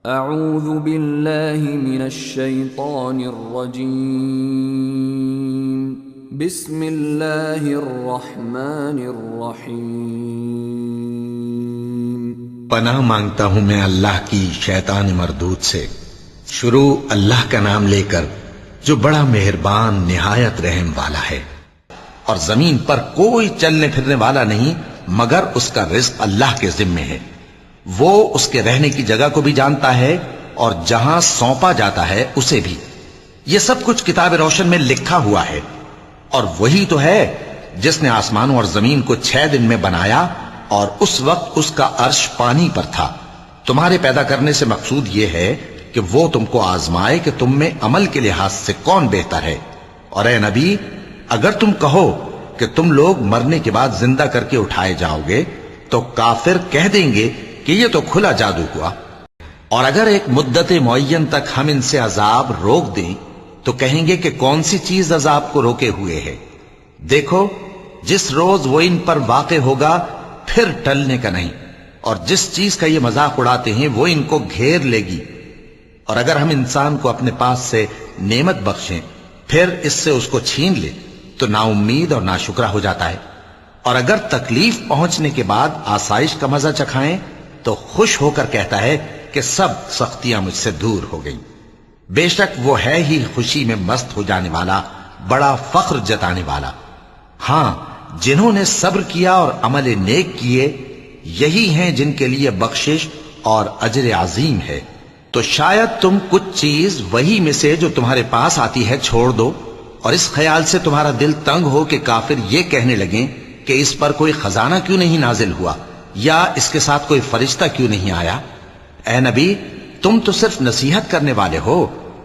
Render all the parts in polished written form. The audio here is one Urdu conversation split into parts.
اعوذ باللہ من الشیطان الرجیم بسم اللہ الرحمن الرحیم۔ پناہ مانگتا ہوں میں اللہ کی شیطان مردود سے۔ شروع اللہ کا نام لے کر جو بڑا مہربان نہایت رحم والا ہے۔ اور زمین پر کوئی چلنے پھرنے والا نہیں مگر اس کا رزق اللہ کے ذمے ہے۔ وہ اس کے رہنے کی جگہ کو بھی جانتا ہے اور جہاں سونپا جاتا ہے اسے بھی۔ یہ سب کچھ کتاب روشن میں لکھا ہوا ہے۔ اور وہی تو ہے جس نے آسمانوں اور زمین کو 6 دن میں بنایا، اور اس وقت اس کا عرش پانی پر تھا۔ تمہارے پیدا کرنے سے مقصود یہ ہے کہ وہ تم کو آزمائے کہ تم میں عمل کے لحاظ سے کون بہتر ہے۔ اور اے نبی، اگر تم کہو کہ تم لوگ مرنے کے بعد زندہ کر کے اٹھائے جاؤ گے تو کافر کہہ دیں گے کہ یہ تو کھلا جادو ہوا۔ اور اگر ایک مدت معین تک ہم ان سے عذاب روک دیں تو کہیں گے کہ کون سی چیز عذاب کو روکے ہوئے ہے۔ دیکھو، جس روز وہ ان پر واقع ہوگا پھر ٹلنے کا نہیں، اور جس چیز کا یہ مذاق اڑاتے ہیں وہ ان کو گھیر لے گی۔ اور اگر ہم انسان کو اپنے پاس سے نعمت بخشیں پھر اس سے اس کو چھین لے تو نا امید اور ناشکرا ہو جاتا ہے۔ اور اگر تکلیف پہنچنے کے بعد آسائش کا مزہ چکھائیں تو خوش ہو کر کہتا ہے کہ سب سختیاں مجھ سے دور ہو گئیں۔ بے شک وہ ہے ہی خوشی میں مست ہو جانے والا، بڑا فخر جتانے والا۔ ہاں، جنہوں نے صبر کیا اور عمل نیک کیے، یہی ہیں جن کے لیے بخشش اور اجر عظیم ہے۔ تو شاید تم کچھ چیز وہی میں سے جو تمہارے پاس آتی ہے چھوڑ دو، اور اس خیال سے تمہارا دل تنگ ہو کہ کافر یہ کہنے لگیں کہ اس پر کوئی خزانہ کیوں نہیں نازل ہوا، یا اس کے ساتھ کوئی فرشتہ کیوں نہیں آیا۔ اے نبی، تم تو صرف نصیحت کرنے والے ہو،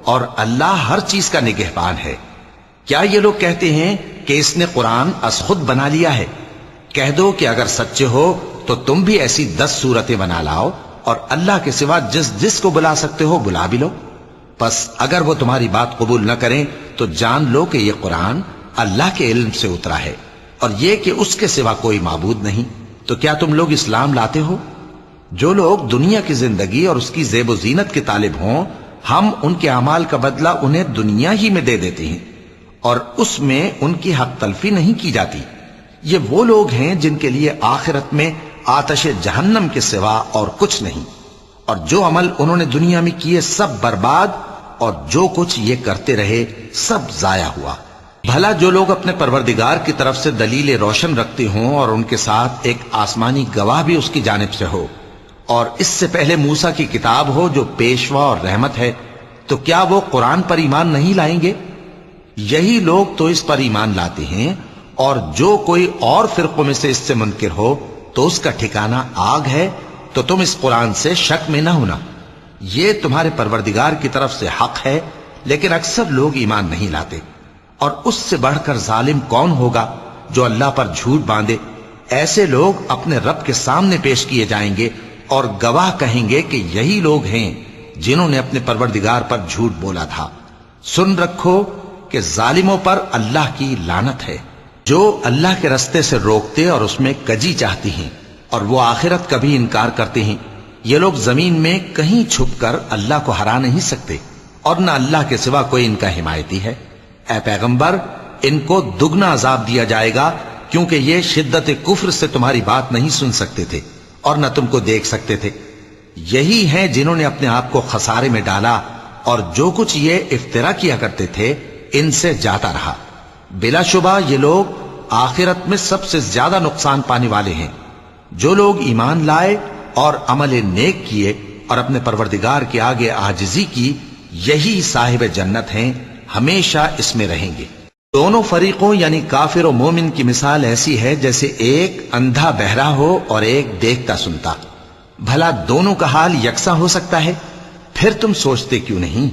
اور اللہ ہر چیز کا نگہبان ہے۔ کیا یہ لوگ کہتے ہیں کہ اس نے قرآن از خود بنا لیا ہے؟ کہہ دو کہ اگر سچے ہو تو تم بھی ایسی 10 صورتیں بنا لاؤ، اور اللہ کے سوا جس جس کو بلا سکتے ہو بلا بھی لو۔ پس اگر وہ تمہاری بات قبول نہ کریں تو جان لو کہ یہ قرآن اللہ کے علم سے اترا ہے، اور یہ کہ اس کے سوا کوئی معبود نہیں۔ تو کیا تم لوگ اسلام لاتے ہو؟ جو لوگ دنیا کی زندگی اور اس کی زیب و زینت کے طالب ہوں، ہم ان کے اعمال کا بدلہ انہیں دنیا ہی میں دے دیتے ہیں، اور اس میں ان کی حق تلفی نہیں کی جاتی۔ یہ وہ لوگ ہیں جن کے لیے آخرت میں آتش جہنم کے سوا اور کچھ نہیں، اور جو عمل انہوں نے دنیا میں کیے سب برباد، اور جو کچھ یہ کرتے رہے سب ضائع ہوا۔ بھلا جو لوگ اپنے پروردگار کی طرف سے دلیل روشن رکھتے ہوں اور ان کے ساتھ ایک آسمانی گواہ بھی اس کی جانب سے ہو، اور اس سے پہلے موسیٰ کی کتاب ہو جو پیشوا اور رحمت ہے، تو کیا وہ قرآن پر ایمان نہیں لائیں گے؟ یہی لوگ تو اس پر ایمان لاتے ہیں، اور جو کوئی اور فرقوں میں سے اس سے منکر ہو تو اس کا ٹھکانہ آگ ہے۔ تو تم اس قرآن سے شک میں نہ ہونا، یہ تمہارے پروردگار کی طرف سے حق ہے، لیکن اکثر لوگ ایمان نہیں لاتے۔ اور اس سے بڑھ کر ظالم کون ہوگا جو اللہ پر جھوٹ باندھے؟ ایسے لوگ اپنے رب کے سامنے پیش کیے جائیں گے اور گواہ کہیں گے کہ یہی لوگ ہیں جنہوں نے اپنے پروردگار پر جھوٹ بولا تھا۔ سن رکھو کہ ظالموں پر اللہ کی لعنت ہے، جو اللہ کے رستے سے روکتے اور اس میں کجی چاہتی ہیں، اور وہ آخرت کا بھی انکار کرتے ہیں۔ یہ لوگ زمین میں کہیں چھپ کر اللہ کو ہرا نہیں سکتے، اور نہ اللہ کے سوا کوئی ان کا حمایتی ہے۔ اے پیغمبر، ان کو دگنا عذاب دیا جائے گا، کیونکہ یہ شدت کفر سے تمہاری بات نہیں سن سکتے تھے اور نہ تم کو دیکھ سکتے تھے۔ یہی ہیں جنہوں نے اپنے آپ کو خسارے میں ڈالا، اور جو کچھ یہ افترا کیا کرتے تھے ان سے جاتا رہا۔ بلا شبہ یہ لوگ آخرت میں سب سے زیادہ نقصان پانے والے ہیں۔ جو لوگ ایمان لائے اور عمل نیک کیے اور اپنے پروردگار کے آگے عاجزی کی، یہی صاحب جنت ہیں، ہمیشہ اس میں رہیں گے۔ دونوں فریقوں یعنی کافر و مومن کی مثال ایسی ہے جیسے ایک اندھا بہرا ہو اور ایک دیکھتا سنتا۔ بھلا دونوں کا حال یکساں ہو سکتا ہے؟ پھر تم سوچتے کیوں نہیں؟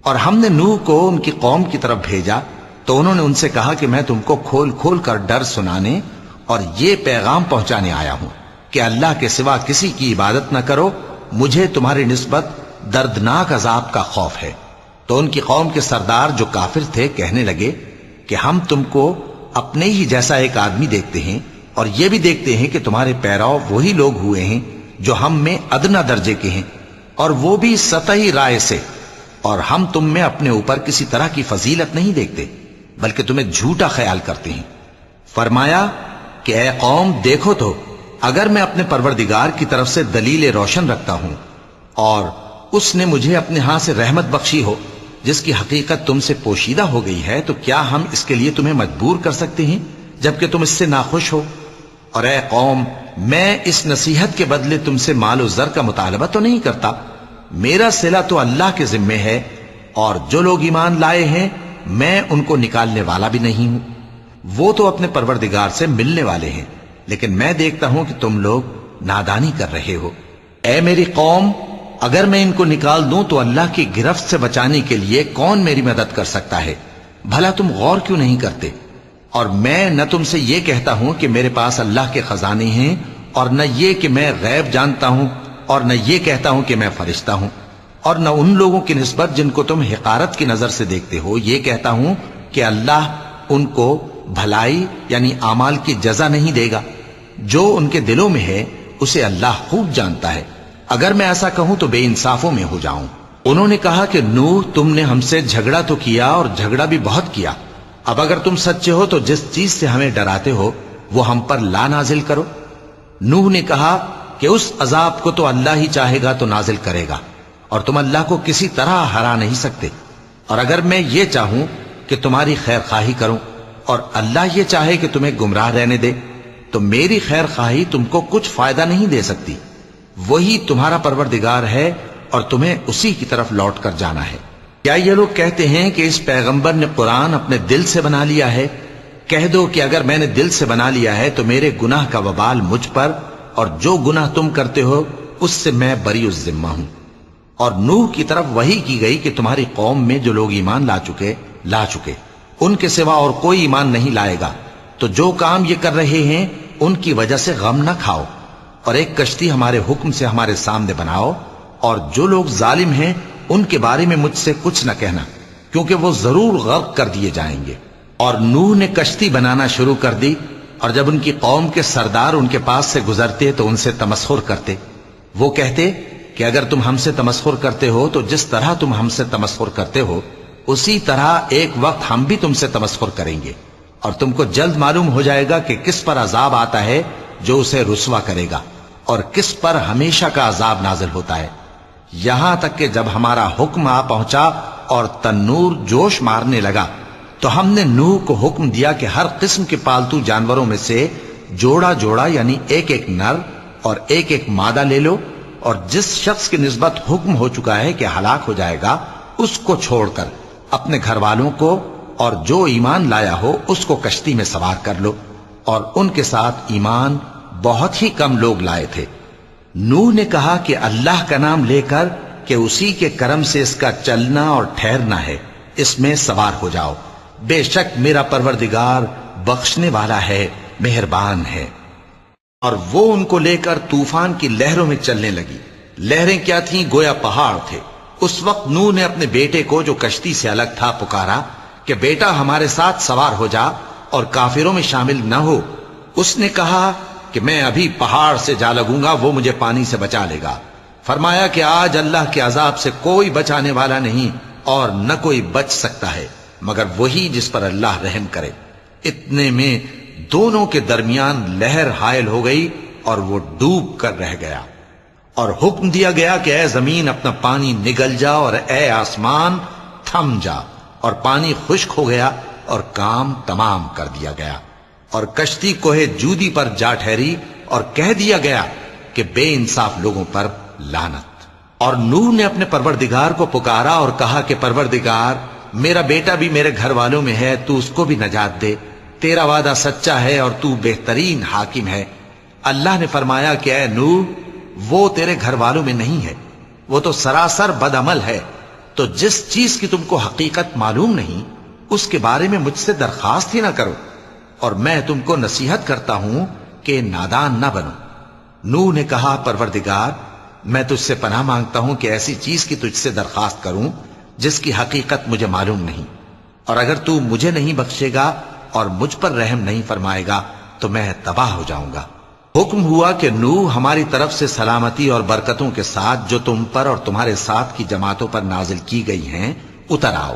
اور ہم نے نوح کو ان کی قوم کی طرف بھیجا تو انہوں نے ان سے کہا کہ میں تم کو کھول کھول کر ڈر سنانے اور یہ پیغام پہنچانے آیا ہوں کہ اللہ کے سوا کسی کی عبادت نہ کرو، مجھے تمہاری نسبت دردناک عذاب کا خوف ہے۔ تو ان کی قوم کے سردار جو کافر تھے کہنے لگے کہ ہم تم کو اپنے ہی جیسا ایک آدمی دیکھتے ہیں، اور یہ بھی دیکھتے ہیں کہ تمہارے پیرو وہی لوگ ہوئے ہیں جو ہم میں ادنا درجے کے ہیں، اور وہ بھی سطحی رائے سے، اور ہم تم میں اپنے اوپر کسی طرح کی فضیلت نہیں دیکھتے بلکہ تمہیں جھوٹا خیال کرتے ہیں۔ فرمایا کہ اے قوم دیکھو تو، اگر میں اپنے پروردگار کی طرف سے دلیل روشن رکھتا ہوں اور اس نے مجھے اپنے ہاں سے رحمت بخشی ہو جس کی حقیقت تم سے پوشیدہ ہو گئی ہے، تو کیا ہم اس کے لیے تمہیں مجبور کر سکتے ہیں جبکہ تم اس سے ناخوش ہو؟ اور اے قوم، میں اس نصیحت کے بدلے تم سے مال و زر کا مطالبہ تو نہیں کرتا، میرا صلہ تو اللہ کے ذمے ہے، اور جو لوگ ایمان لائے ہیں میں ان کو نکالنے والا بھی نہیں ہوں، وہ تو اپنے پروردگار سے ملنے والے ہیں، لیکن میں دیکھتا ہوں کہ تم لوگ نادانی کر رہے ہو۔ اے میری قوم، اگر میں ان کو نکال دوں تو اللہ کی گرفت سے بچانے کے لیے کون میری مدد کر سکتا ہے؟ بھلا تم غور کیوں نہیں کرتے؟ اور میں نہ تم سے یہ کہتا ہوں کہ میرے پاس اللہ کے خزانے ہیں، اور نہ یہ کہ میں غیب جانتا ہوں، اور نہ یہ کہتا ہوں کہ میں فرشتہ ہوں، اور نہ ان لوگوں کی نسبت جن کو تم حقارت کی نظر سے دیکھتے ہو یہ کہتا ہوں کہ اللہ ان کو بھلائی یعنی اعمال کی جزا نہیں دے گا۔ جو ان کے دلوں میں ہے اسے اللہ خوب جانتا ہے، اگر میں ایسا کہوں تو بے انصافوں میں ہو جاؤں۔ انہوں نے کہا کہ نوح، تم نے ہم سے جھگڑا تو کیا اور جھگڑا بھی بہت کیا، اب اگر تم سچے ہو تو جس چیز سے ہمیں ڈراتے ہو وہ ہم پر لا نازل کرو۔ نوح نے کہا کہ اس عذاب کو تو اللہ ہی چاہے گا تو نازل کرے گا، اور تم اللہ کو کسی طرح ہرا نہیں سکتے، اور اگر میں یہ چاہوں کہ تمہاری خیر خواہی کروں اور اللہ یہ چاہے کہ تمہیں گمراہ رہنے دے تو میری خیر خواہی تم کو کچھ فائدہ نہیں دے سکتی، وہی تمہارا پروردگار ہے اور تمہیں اسی کی طرف لوٹ کر جانا ہے۔ کیا یہ لوگ کہتے ہیں کہ اس پیغمبر نے قرآن اپنے دل سے بنا لیا ہے؟ کہہ دو کہ اگر میں نے دل سے بنا لیا ہے تو میرے گناہ کا وبال مجھ پر، اور جو گناہ تم کرتے ہو اس سے میں بری الذمہ ہوں۔ اور نوح کی طرف وحی کی گئی کہ تمہاری قوم میں جو لوگ ایمان لا چکے ان کے سوا اور کوئی ایمان نہیں لائے گا، تو جو کام یہ کر رہے ہیں ان کی وجہ سے غم نہ کھاؤ، اور ایک کشتی ہمارے حکم سے ہمارے سامنے بناؤ، اور جو لوگ ظالم ہیں ان کے بارے میں مجھ سے کچھ نہ کہنا، کیونکہ وہ ضرور غرق کر دیے جائیں گے۔ اور نوح نے کشتی بنانا شروع کر دی، اور جب ان کی قوم کے سردار ان کے پاس سے گزرتے تو ان سے تمسخر کرتے۔ وہ کہتے کہ اگر تم ہم سے تمسخر کرتے ہو تو جس طرح تم ہم سے تمسخر کرتے ہو اسی طرح ایک وقت ہم بھی تم سے تمسخر کریں گے، اور تم کو جلد معلوم ہو جائے گا کہ کس پر عذاب آتا ہے جو اسے رسوا کرے گا، اور کس پر ہمیشہ کا عذاب نازل ہوتا ہے۔ یہاں تک کہ جب ہمارا حکم آ پہنچا اور تنور جوش مارنے لگا تو ہم نے نوح کو حکم دیا کہ ہر قسم کے پالتو جانوروں میں سے جوڑا جوڑا یعنی ایک ایک نر اور ایک ایک مادہ لے لو، اور جس شخص کی نسبت حکم ہو چکا ہے کہ ہلاک ہو جائے گا اس کو چھوڑ کر اپنے گھر والوں کو اور جو ایمان لایا ہو اس کو کشتی میں سوار کر لو، اور ان کے ساتھ ایمان بہت ہی کم لوگ لائے تھے۔ نوح نے کہا کہ اللہ کا نام لے کر کہ اسی کے کرم سے اس کا چلنا اور ٹھہرنا ہے، اس میں سوار ہو جاؤ، بے شک میرا پروردگار بخشنے والا ہے، مہربان ہے۔ اور وہ ان کو لے کر طوفان کی لہروں میں چلنے لگی۔ لہریں کیا تھیں؟ گویا پہاڑ تھے۔ اس وقت نوح نے اپنے بیٹے کو جو کشتی سے الگ تھا پکارا کہ بیٹا ہمارے ساتھ سوار ہو جا اور کافروں میں شامل نہ ہو۔ اس نے کہا کہ میں ابھی پہاڑ سے جا لگوں گا، وہ مجھے پانی سے بچا لے گا۔ فرمایا کہ آج اللہ کے عذاب سے کوئی بچانے والا نہیں اور نہ کوئی بچ سکتا ہے مگر وہی جس پر اللہ رحم کرے۔ اتنے میں دونوں کے درمیان لہر حائل ہو گئی اور وہ ڈوب کر رہ گیا، اور حکم دیا گیا کہ اے زمین اپنا پانی نگل جا، اور اے آسمان تھم جا، اور پانی خشک ہو گیا اور کام تمام کر دیا گیا، اور کشتی کوہ جودی پر جا ٹھہری، اور کہہ دیا گیا کہ بے انصاف لوگوں پر لعنت۔ اور نوح نے اپنے پروردگار کو پکارا اور کہا کہ پروردگار، میرا بیٹا بھی میرے گھر والوں میں ہے، تو اس کو بھی نجات دے، تیرا وعدہ سچا ہے اور تو بہترین حاکم ہے۔ اللہ نے فرمایا کہ اے نوح، وہ تیرے گھر والوں میں نہیں ہے، وہ تو سراسر بد عمل ہے، تو جس چیز کی تم کو حقیقت معلوم نہیں اس کے بارے میں مجھ سے درخواست ہی نہ کرو، اور میں تم کو نصیحت کرتا ہوں کہ نادان نہ بنو۔ نوح نے کہا پروردگار، میں تجھ سے پناہ مانگتا ہوں کہ ایسی چیز کی تجھ سے درخواست کروں جس کی حقیقت مجھے معلوم نہیں، اور اگر تو مجھے نہیں بخشے گا اور مجھ پر رحم نہیں فرمائے گا تو میں تباہ ہو جاؤں گا۔ حکم ہوا کہ نوح ہماری طرف سے سلامتی اور برکتوں کے ساتھ جو تم پر اور تمہارے ساتھ کی جماعتوں پر نازل کی گئی ہیں اتر آؤ،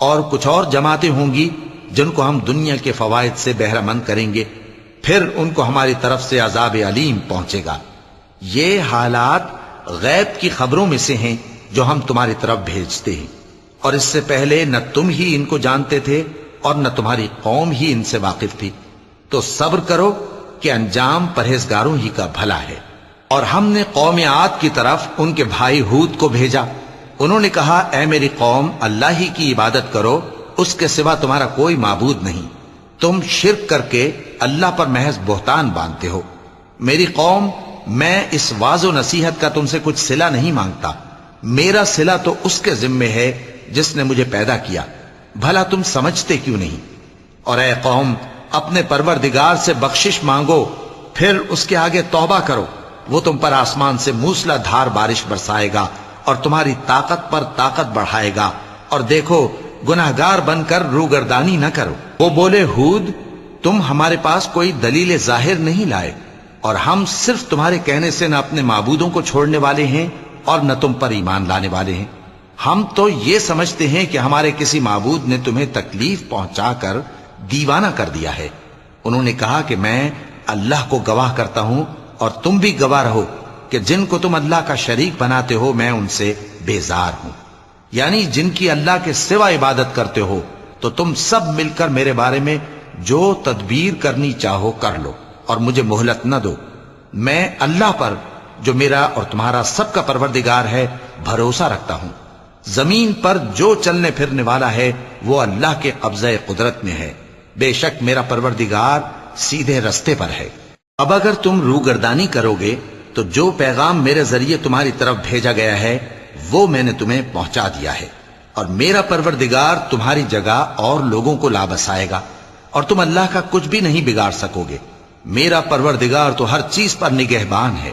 اور کچھ اور جماعتیں ہوں گی جن کو ہم دنیا کے فوائد سے بہرہ مند کریں گے، پھر ان کو ہماری طرف سے عذاب علیم پہنچے گا۔ یہ حالات غیب کی خبروں میں سے ہیں جو ہم تمہاری طرف بھیجتے ہیں، اور اس سے پہلے نہ تم ہی ان کو جانتے تھے اور نہ تمہاری قوم ہی ان سے واقف تھی، تو صبر کرو کہ انجام پرہیزگاروں ہی کا بھلا ہے۔ اور ہم نے قوم عاد کی طرف ان کے بھائی ہود کو بھیجا، انہوں نے کہا اے میری قوم، اللہ ہی کی عبادت کرو، اس کے سوا تمہارا کوئی معبود نہیں، تم شرک کر کے اللہ پر محض بہتان باندھتے ہو۔ میری قوم، میں اس واعظ و نصیحت کا تم سے کچھ صلہ نہیں مانگتا، میرا صلہ تو اس کے ذمے ہے جس نے مجھے پیدا کیا، بھلا تم سمجھتے کیوں نہیں؟ اور اے قوم، اپنے پروردگار سے بخشش مانگو، پھر اس کے آگے توبہ کرو، وہ تم پر آسمان سے موسلا دھار بارش برسائے گا اور تمہاری طاقت پر طاقت بڑھائے گا، اور دیکھو گناہگار بن کر روگردانی نہ کرو۔ وہ بولے ہود، تم ہمارے پاس کوئی دلیل ظاہر نہیں لائے، اور ہم صرف تمہارے کہنے سے نہ اپنے معبودوں کو چھوڑنے والے ہیں اور نہ تم پر ایمان لانے والے ہیں۔ ہم تو یہ سمجھتے ہیں کہ ہمارے کسی معبود نے تمہیں تکلیف پہنچا کر دیوانہ کر دیا ہے۔ انہوں نے کہا کہ میں اللہ کو گواہ کرتا ہوں اور تم بھی گواہ رہو کہ جن کو تم اللہ کا شریک بناتے ہو میں ان سے بیزار ہوں، یعنی جن کی اللہ کے سوا عبادت کرتے ہو، تو تم سب مل کر میرے بارے میں جو تدبیر کرنی چاہو کر لو اور مجھے مہلت نہ دو۔ میں اللہ پر جو میرا اور تمہارا سب کا پروردگار ہے بھروسہ رکھتا ہوں۔ زمین پر جو چلنے پھرنے والا ہے وہ اللہ کے قبضہ قدرت میں ہے، بے شک میرا پروردگار سیدھے رستے پر ہے۔ اب اگر تم روگردانی کرو گے تو جو پیغام میرے ذریعے تمہاری طرف بھیجا گیا ہے وہ میں نے تمہیں پہنچا دیا ہے، اور میرا پروردگار تمہاری جگہ اور لوگوں کو لا بسائے گا، اور تم اللہ کا کچھ بھی نہیں بگاڑ سکو گے۔ میرا پروردگار تو ہر چیز پر نگہبان ہے۔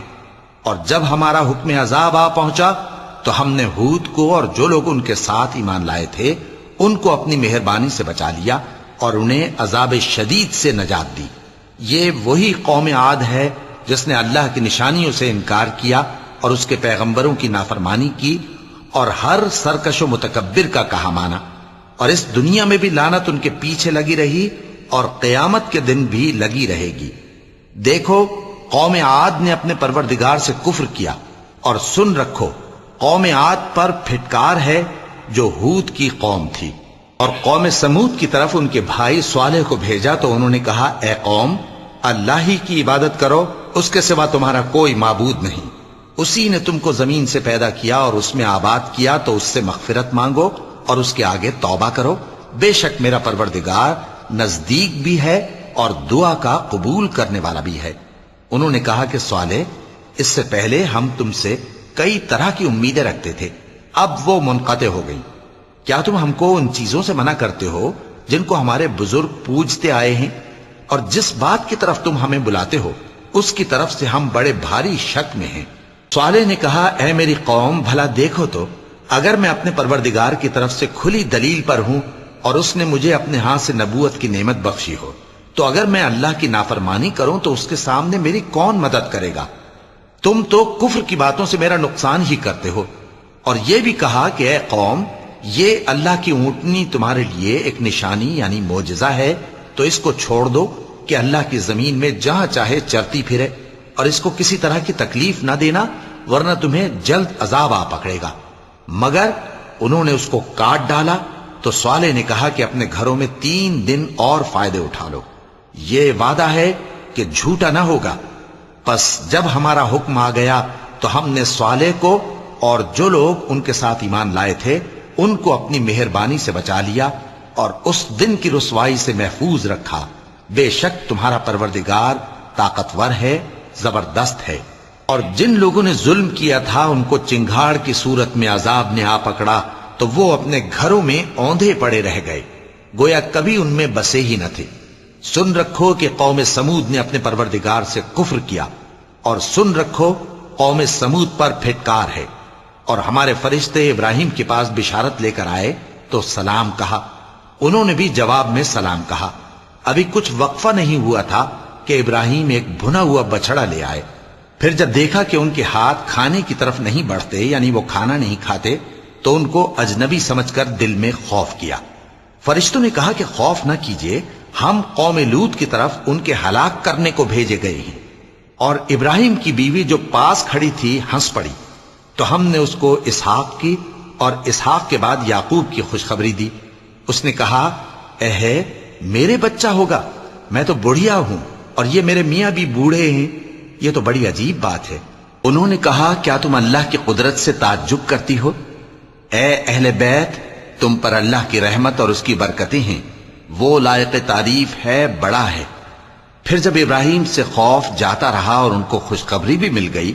اور جب ہمارا حکم عذاب آ پہنچا تو ہم نے ہود کو اور جو لوگ ان کے ساتھ ایمان لائے تھے ان کو اپنی مہربانی سے بچا لیا اور انہیں عذاب شدید سے نجات دی۔ یہ وہی قوم عاد ہے جس نے اللہ کی نشانیوں سے انکار کیا اور اس کے پیغمبروں کی نافرمانی کی اور ہر سرکش و متکبر کا کہا مانا، اور اس دنیا میں بھی لعنت ان کے پیچھے لگی رہی اور قیامت کے دن بھی لگی رہے گی۔ دیکھو قوم عاد نے اپنے پروردگار سے کفر کیا، اور سن رکھو قوم عاد پر پھٹکار ہے جو ہود کی قوم تھی۔ اور قوم سمود کی طرف ان کے بھائی صالح کو بھیجا تو انہوں نے کہا اے قوم، اللہ ہی کی عبادت کرو، اس کے سوا تمہارا کوئی معبود نہیں، اسی نے تم کو زمین سے پیدا کیا اور اس میں آباد کیا، تو اس سے مغفرت مانگو اور اس کے آگے توبہ کرو، بے شک میرا پروردگار نزدیک بھی ہے اور دعا کا قبول کرنے والا بھی ہے۔ انہوں نے کہا کہ صالح، اس سے پہلے ہم تم سے کئی طرح کی امیدیں رکھتے تھے، اب وہ منقطع ہو گئی۔ کیا تم ہم کو ان چیزوں سے منع کرتے ہو جن کو ہمارے بزرگ پوجتے آئے ہیں؟ اور جس بات کی طرف تم ہمیں بلاتے ہو اس کی طرف سے ہم بڑے بھاری شک میں ہیں۔ صالح نے کہا اے میری قوم، بھلا دیکھو تو اگر میں اپنے پروردگار کی طرف سے کھلی دلیل پر ہوں اور اس نے مجھے اپنے ہاتھ سے نبوت کی نعمت بخشی ہو، تو اگر میں اللہ کی نافرمانی کروں تو اس کے سامنے میری کون مدد کرے گا؟ تم تو کفر کی باتوں سے میرا نقصان ہی کرتے ہو۔ اور یہ بھی کہا کہ اے قوم، یہ اللہ کی اونٹنی تمہارے لیے ایک نشانی یعنی معجزہ ہے، تو اس کو چھوڑ دو کہ اللہ کی زمین میں جہاں چاہے چرتی پھرے، اور اس کو کسی طرح کی تکلیف نہ دینا ورنہ تمہیں جلد عذاب آ پکڑے گا۔ مگر انہوں نے اس کو کاٹ ڈالا تو صالح نے کہا کہ اپنے گھروں میں 3 دن اور فائدے اٹھا لو، یہ وعدہ ہے کہ جھوٹا نہ ہوگا۔ پس جب ہمارا حکم آ گیا تو ہم نے صالح کو اور جو لوگ ان کے ساتھ ایمان لائے تھے ان کو اپنی مہربانی سے بچا لیا اور اس دن کی رسوائی سے محفوظ رکھا، بے شک تمہارا پروردگار طاقتور ہے، زبردست ہے۔ اور جن لوگوں نے ظلم کیا تھا ان کو چنگھاڑ کی صورت میں عذاب نے آ پکڑا تو وہ اپنے گھروں میں اوندھے پڑے رہ گئے، گویا کبھی ان میں بسے ہی نہ تھے۔ سن رکھو کہ قوم سمود نے اپنے پروردگار سے کفر کیا، اور سن رکھو قوم سمود پر پھٹکار ہے۔ اور ہمارے فرشتے ابراہیم کے پاس بشارت لے کر آئے تو سلام کہا، انہوں نے بھی جواب میں سلام کہا۔ ابھی کچھ وقفہ نہیں ہوا تھا کہ ابراہیم ایک بھنا ہوا بچڑا لے آئے۔ پھر جب دیکھا کہ ان کے ہاتھ کھانے کی طرف نہیں بڑھتے، یعنی وہ کھانا نہیں کھاتے، تو ان کو اجنبی سمجھ کر دل میں خوف کیا۔ فرشتوں نے کہا کہ خوف نہ کیجیے، ہم قوم لوط کی طرف ان کے ہلاک کرنے کو بھیجے گئے ہیں۔ اور ابراہیم کی بیوی جو پاس کھڑی تھی ہنس پڑی، تو ہم نے اس کو اسحاق کی اور اسحاق کے بعد یعقوب کی خوشخبری دی۔ اس نے کہا، اے میرے بچہ ہوگا، میں تو بڑھیا ہوں اور یہ میرے میاں بھی بوڑھے ہیں، یہ تو بڑی عجیب بات ہے۔ انہوں نے کہا، کیا تم اللہ کی قدرت سے تعجب کرتی ہو؟ اے اہل بیت، تم پر اللہ کی رحمت اور اس کی برکتیں ہیں، وہ لائق تعریف ہے، بڑا ہے۔ پھر جب ابراہیم سے خوف جاتا رہا اور ان کو خوشخبری بھی مل گئی،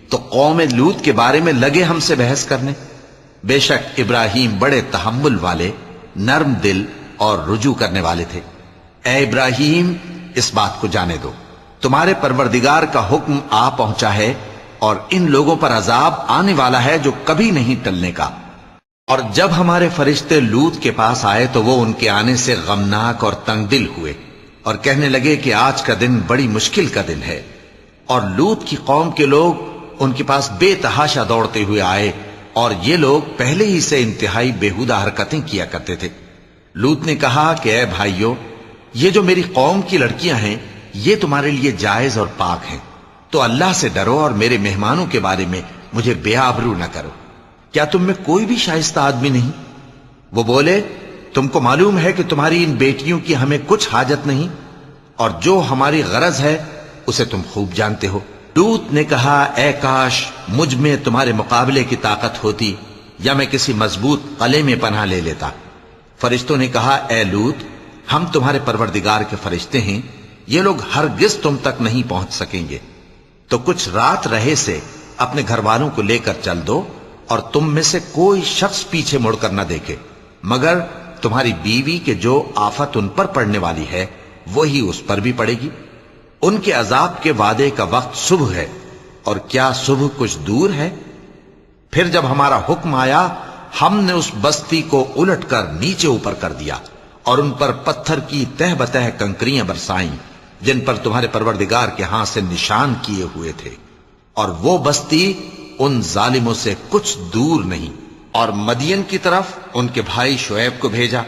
تو قوم لوط کے بارے میں لگے ہم سے بحث کرنے۔ بے شک ابراہیم بڑے تحمل والے، نرم دل اور رجوع کرنے والے تھے۔ اے ابراہیم، اس بات کو جانے دو، تمہارے پروردگار کا حکم آ پہنچا ہے اور ان لوگوں پر عذاب آنے والا ہے جو کبھی نہیں ٹلنے کا۔ اور جب ہمارے فرشتے لوط کے پاس آئے تو وہ ان کے آنے سے غمناک اور تنگ دل ہوئے اور کہنے لگے کہ آج کا دن بڑی مشکل کا دن ہے۔ اور لوط کی قوم کے لوگ ان کے پاس بے تحاشا دوڑتے ہوئے آئے، اور یہ لوگ پہلے ہی سے انتہائی بےہودہ حرکتیں کیا کرتے تھے۔ لوط نے کہا کہ اے بھائیو، یہ جو میری قوم کی لڑکیاں ہیں یہ تمہارے لیے جائز اور پاک ہیں، تو اللہ سے ڈرو اور میرے مہمانوں کے بارے میں مجھے بے آبرو نہ کرو۔ کیا تم میں کوئی بھی شائستہ آدمی نہیں؟ وہ بولے، تم کو معلوم ہے کہ تمہاری ان بیٹیوں کی ہمیں کچھ حاجت نہیں، اور جو ہماری غرض ہے اسے تم خوب جانتے ہو۔ لوط نے کہا، اے کاش مجھ میں تمہارے مقابلے کی طاقت ہوتی، یا میں کسی مضبوط قلعے میں پناہ لے لیتا۔ فرشتوں نے کہا، اے لوط، ہم تمہارے پروردگار کے فرشتے ہیں، یہ لوگ ہرگز تم تک نہیں پہنچ سکیں گے، تو کچھ رات رہے سے اپنے گھر والوں کو لے کر چل دو، اور تم میں سے کوئی شخص پیچھے مڑ کر نہ دیکھے، مگر تمہاری بیوی کے جو آفت ان پر پڑنے والی ہے وہی اس پر بھی پڑے گی۔ ان کے عذاب کے وعدے کا وقت صبح ہے، اور کیا صبح کچھ دور ہے؟ پھر جب ہمارا حکم آیا، ہم نے اس بستی کو الٹ کر نیچے اوپر کر دیا اور ان پر پتھر کی تہ بتہ کنکریاں برسائیں جن پر تمہارے پروردگار کے ہاں سے نشان کیے ہوئے تھے، اور وہ بستی ان ظالموں سے کچھ دور نہیں۔ اور مدین کی طرف ان کے بھائی شعیب کو بھیجا،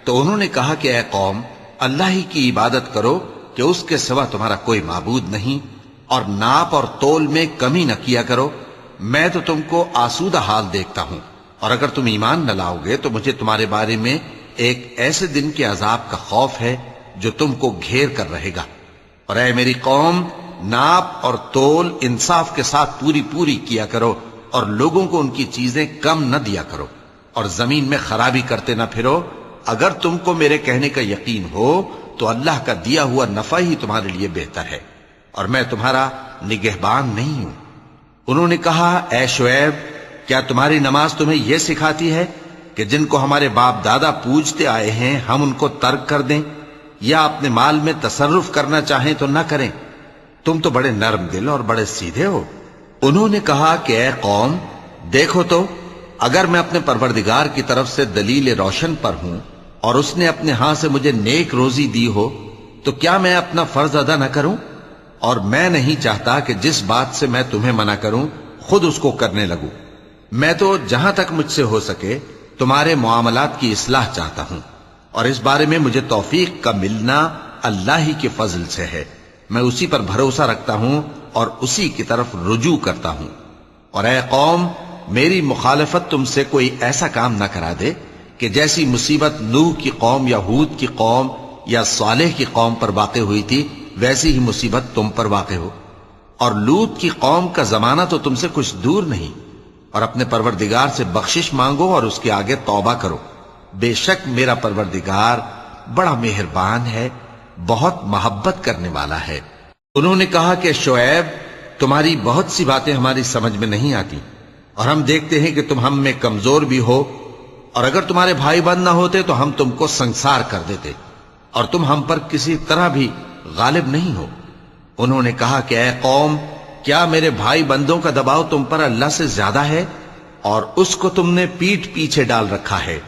تو انہوں نے کہا کہ اے قوم، اللہ ہی کی عبادت کرو کہ اس کے سوا تمہارا کوئی معبود نہیں، اور ناپ اور تول میں کمی نہ کیا کرو، میں تو تم کو آسودہ حال دیکھتا ہوں، اور اگر تم ایمان نہ لاؤ گے تو مجھے تمہارے بارے میں ایک ایسے دن کے عذاب کا خوف ہے جو تم کو گھیر کر رہے گا۔ اور اے میری قوم، ناپ اور تول انصاف کے ساتھ پوری پوری کیا کرو، اور لوگوں کو ان کی چیزیں کم نہ دیا کرو، اور زمین میں خرابی کرتے نہ پھرو۔ اگر تم کو میرے کہنے کا یقین ہو تو اللہ کا دیا ہوا نفع ہی تمہارے لیے بہتر ہے، اور میں تمہارا نگہبان نہیں ہوں۔ انہوں نے کہا، اے شعیب، کیا تمہاری نماز تمہیں یہ سکھاتی ہے کہ جن کو ہمارے باپ دادا پوجتے آئے ہیں ہم ان کو ترک کر دیں، یا اپنے مال میں تصرف کرنا چاہیں تو نہ کریں؟ تم تو بڑے نرم دل اور بڑے سیدھے ہو۔ انہوں نے کہا کہ اے قوم، دیکھو تو، اگر میں اپنے پروردگار کی طرف سے دلیل روشن پر ہوں اور اس نے اپنے ہاں سے مجھے نیک روزی دی ہو تو کیا میں اپنا فرض ادا نہ کروں؟ اور میں نہیں چاہتا کہ جس بات سے میں تمہیں منع کروں خود اس کو کرنے لگوں۔ میں تو جہاں تک مجھ سے ہو سکے تمہارے معاملات کی اصلاح چاہتا ہوں، اور اس بارے میں مجھے توفیق کا ملنا اللہ ہی کے فضل سے ہے۔ میں اسی پر بھروسہ رکھتا ہوں اور اسی کی طرف رجوع کرتا ہوں۔ اور اے قوم، میری مخالفت تم سے کوئی ایسا کام نہ کرا دے کہ جیسی مصیبت نوح کی قوم یا ہود کی قوم یا صالح کی قوم پر واقع ہوئی تھی ویسی ہی مصیبت تم پر واقع ہو۔ اور لوط کی قوم کا زمانہ تو تم سے کچھ دور نہیں، اور اپنے پروردگار سے بخشش مانگو اور اس کے آگے توبہ کرو، بے شک میرا پروردگار بڑا مہربان ہے، بہت محبت کرنے والا ہے۔ انہوں نے کہا کہ شعیب، تمہاری بہت سی باتیں ہماری سمجھ میں نہیں آتی، اور ہم دیکھتے ہیں کہ تم ہم میں کمزور بھی ہو، اور اگر تمہارے بھائی بند نہ ہوتے تو ہم تم کو سنسار کر دیتے، اور تم ہم پر کسی طرح بھی غالب نہیں ہو۔ انہوں نے کہا کہ اے قوم، کیا میرے بھائی بندوں کا دباؤ تم پر اللہ سے زیادہ ہے، اور اس کو تم نے پیٹھ پیچھے ڈال رکھا ہے؟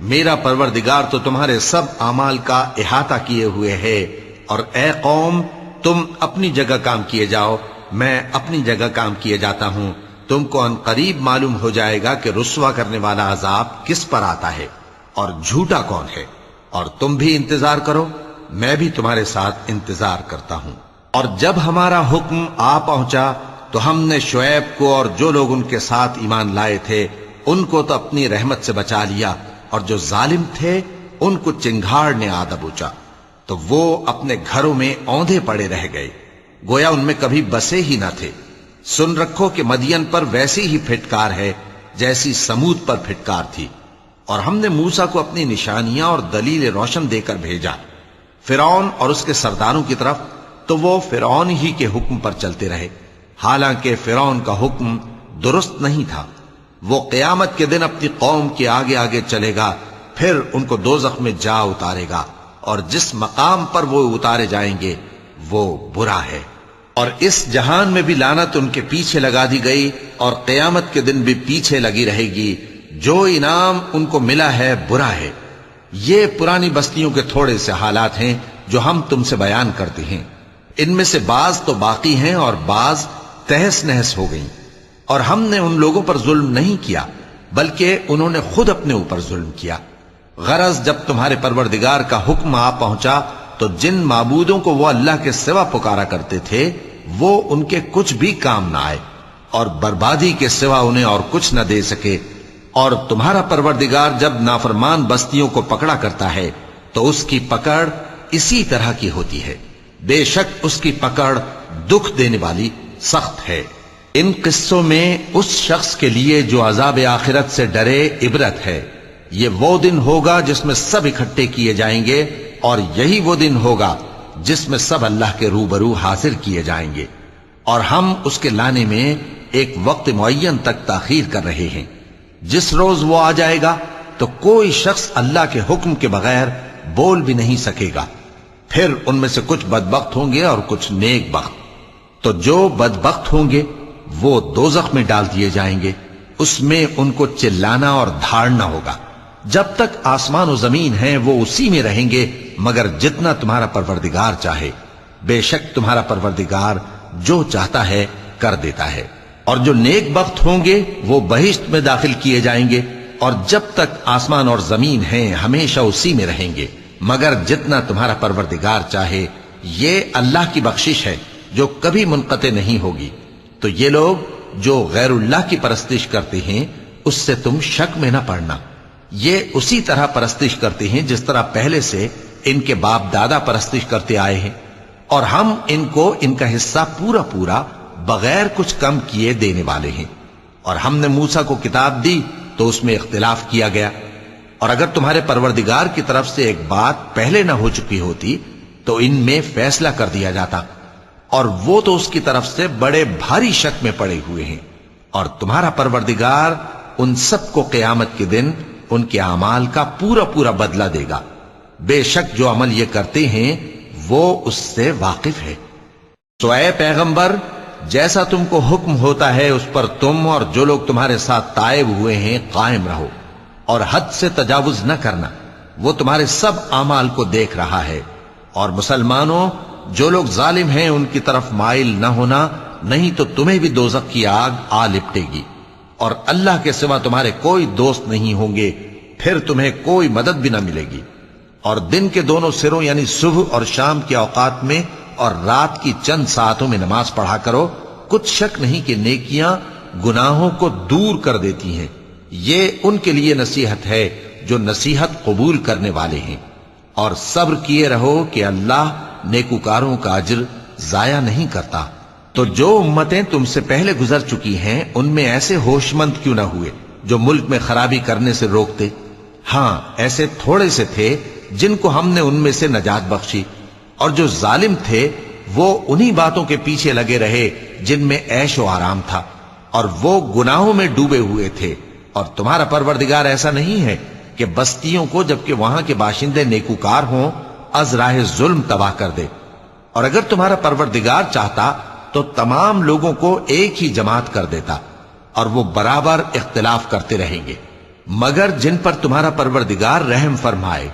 میرا پروردگار تو تمہارے سب اعمال کا احاطہ کیے ہوئے ہے۔ اور اے قوم، تم اپنی جگہ کام کیے جاؤ، میں اپنی جگہ کام کیے جاتا ہوں، تم کو ان قریب معلوم ہو جائے گا کہ رسوا کرنے والا عذاب کس پر آتا ہے اور جھوٹا کون ہے، اور تم بھی انتظار کرو، میں بھی تمہارے ساتھ انتظار کرتا ہوں۔ اور جب ہمارا حکم آ پہنچا تو ہم نے شعیب کو اور جو لوگ ان کے ساتھ ایمان لائے تھے ان کو تو اپنی رحمت سے بچا لیا، اور جو ظالم تھے ان کو چنگھاڑ نے آ دبوچا، تو وہ اپنے گھروں میں اوندھے پڑے رہ گئے، گویا ان میں کبھی بسے ہی نہ تھے۔ سن رکھو کہ مدین پر ویسی ہی پھٹکار ہے جیسی سمود پر پھٹکار تھی، اور ہم نے موسیٰ کو اپنی نشانیاں اور دلیل روشن دے کر بھیجا فرعون اور اس کے سرداروں کی طرف، تو وہ فرعون ہی کے حکم پر چلتے رہے، حالانکہ فرعون کا حکم درست نہیں تھا۔ وہ قیامت کے دن اپنی قوم کے آگے آگے چلے گا، پھر ان کو دوزخ میں جا اتارے گا، اور جس مقام پر وہ اتارے جائیں گے وہ برا ہے۔ اور اس جہان میں بھی لعنت ان کے پیچھے لگا دی گئی، اور قیامت کے دن بھی پیچھے لگی رہے گی، جو انعام ان کو ملا ہے برا ہے۔ یہ پرانی بستیوں کے تھوڑے سے حالات ہیں جو ہم تم سے بیان کرتے ہیں، ان میں سے بعض تو باقی ہیں اور بعض تہس نہس ہو گئیں، اور ہم نے ان لوگوں پر ظلم نہیں کیا بلکہ انہوں نے خود اپنے اوپر ظلم کیا۔ غرض جب تمہارے پروردگار کا حکم آ پہنچا تو جن معبودوں کو وہ اللہ کے سوا پکارا کرتے تھے وہ ان کے کچھ بھی کام نہ آئے، اور بربادی کے سوا انہیں اور کچھ نہ دے سکے۔ اور تمہارا پروردگار جب نافرمان بستیوں کو پکڑا کرتا ہے تو اس کی پکڑ اسی طرح کی ہوتی ہے، بے شک اس کی پکڑ دکھ دینے والی سخت ہے۔ ان قصوں میں اس شخص کے لیے جو عذاب آخرت سے ڈرے عبرت ہے۔ یہ وہ دن ہوگا جس میں سب اکٹھے کیے جائیں گے، اور یہی وہ دن ہوگا جس میں سب اللہ کے روبرو حاضر کیے جائیں گے، اور ہم اس کے لانے میں ایک وقت معین تک تاخیر کر رہے ہیں۔ جس روز وہ آ جائے گا تو کوئی شخص اللہ کے حکم کے بغیر بول بھی نہیں سکے گا، پھر ان میں سے کچھ بدبخت ہوں گے اور کچھ نیک بخت۔ تو جو بدبخت ہوں گے وہ دوزخ میں ڈال دیے جائیں گے، اس میں ان کو چلانا اور دھاڑنا ہوگا۔ جب تک آسمان و زمین ہیں وہ اسی میں رہیں گے مگر جتنا تمہارا پروردگار چاہے، بے شک تمہارا پروردگار جو چاہتا ہے کر دیتا ہے۔ اور جو نیک بخت ہوں گے وہ بہشت میں داخل کیے جائیں گے، اور جب تک آسمان اور زمین ہیں ہمیشہ اسی میں رہیں گے مگر جتنا تمہارا پروردگار چاہے۔ یہ اللہ کی بخشش ہے جو کبھی منقطع نہیں ہوگی۔ تو یہ لوگ جو غیر اللہ کی پرستش کرتے ہیں اس سے تم شک میں نہ پڑنا، یہ اسی طرح پرستش کرتے ہیں جس طرح پہلے سے ان کے باپ دادا پرستش کرتے آئے ہیں، اور ہم ان کو ان کا حصہ پورا پورا بغیر کچھ کم کیے دینے والے ہیں۔ اور ہم نے موسیٰ کو کتاب دی تو اس میں اختلاف کیا گیا، اور اگر تمہارے پروردگار کی طرف سے ایک بات پہلے نہ ہو چکی ہوتی تو ان میں فیصلہ کر دیا جاتا، اور وہ تو اس کی طرف سے بڑے بھاری شک میں پڑے ہوئے ہیں۔ اور تمہارا پروردگار ان سب کو قیامت کے دن ان کے اعمال کا پورا پورا بدلہ دے گا، بے شک جو عمل یہ کرتے ہیں وہ اس سے واقف ہے۔ تو اے پیغمبر، جیسا تم کو حکم ہوتا ہے اس پر تم اور جو لوگ تمہارے ساتھ تائب ہوئے ہیں قائم رہو، اور حد سے تجاوز نہ کرنا، وہ تمہارے سب اعمال کو دیکھ رہا ہے۔ اور مسلمانوں، جو لوگ ظالم ہیں ان کی طرف مائل نہ ہونا، نہیں تو تمہیں بھی دوزخ کی آگ آ لپٹے گی، اور اللہ کے سوا تمہارے کوئی دوست نہیں ہوں گے، پھر تمہیں کوئی مدد بھی نہ ملے گی۔ اور دن کے دونوں سروں یعنی صبح اور شام کے اوقات میں اور رات کی چند ساعتوں میں نماز پڑھا کرو، کچھ شک نہیں کہ نیکیاں گناہوں کو دور کر دیتی ہیں۔ یہ ان کے لیے نصیحت ہے جو نصیحت قبول کرنے والے ہیں۔ اور صبر کیے رہو کہ اللہ نیکوکاروں کا اجر ضائع نہیں کرتا۔ تو جو امتیں تم سے پہلے گزر چکی ہیں ان میں ایسے ہوش مند کیوں نہ ہوئے جو ملک میں خرابی کرنے سے روکتے؟ ہاں، ایسے تھوڑے سے تھے جن کو ہم نے ان میں سے نجات بخشی، اور جو ظالم تھے وہ انہی باتوں کے پیچھے لگے رہے جن میں عیش و آرام تھا، اور وہ گناہوں میں ڈوبے ہوئے تھے۔ اور تمہارا پروردگار ایسا نہیں ہے کہ بستیوں کو جبکہ وہاں کے باشندے نیکوکار ہوں از راہ ظلم تباہ کر دے۔ اور اگر تمہارا پروردگار چاہتا تو تمام لوگوں کو ایک ہی جماعت کر دیتا، اور وہ برابر اختلاف کرتے رہیں گے، مگر جن پر تمہارا پروردگار رحم فرمائے۔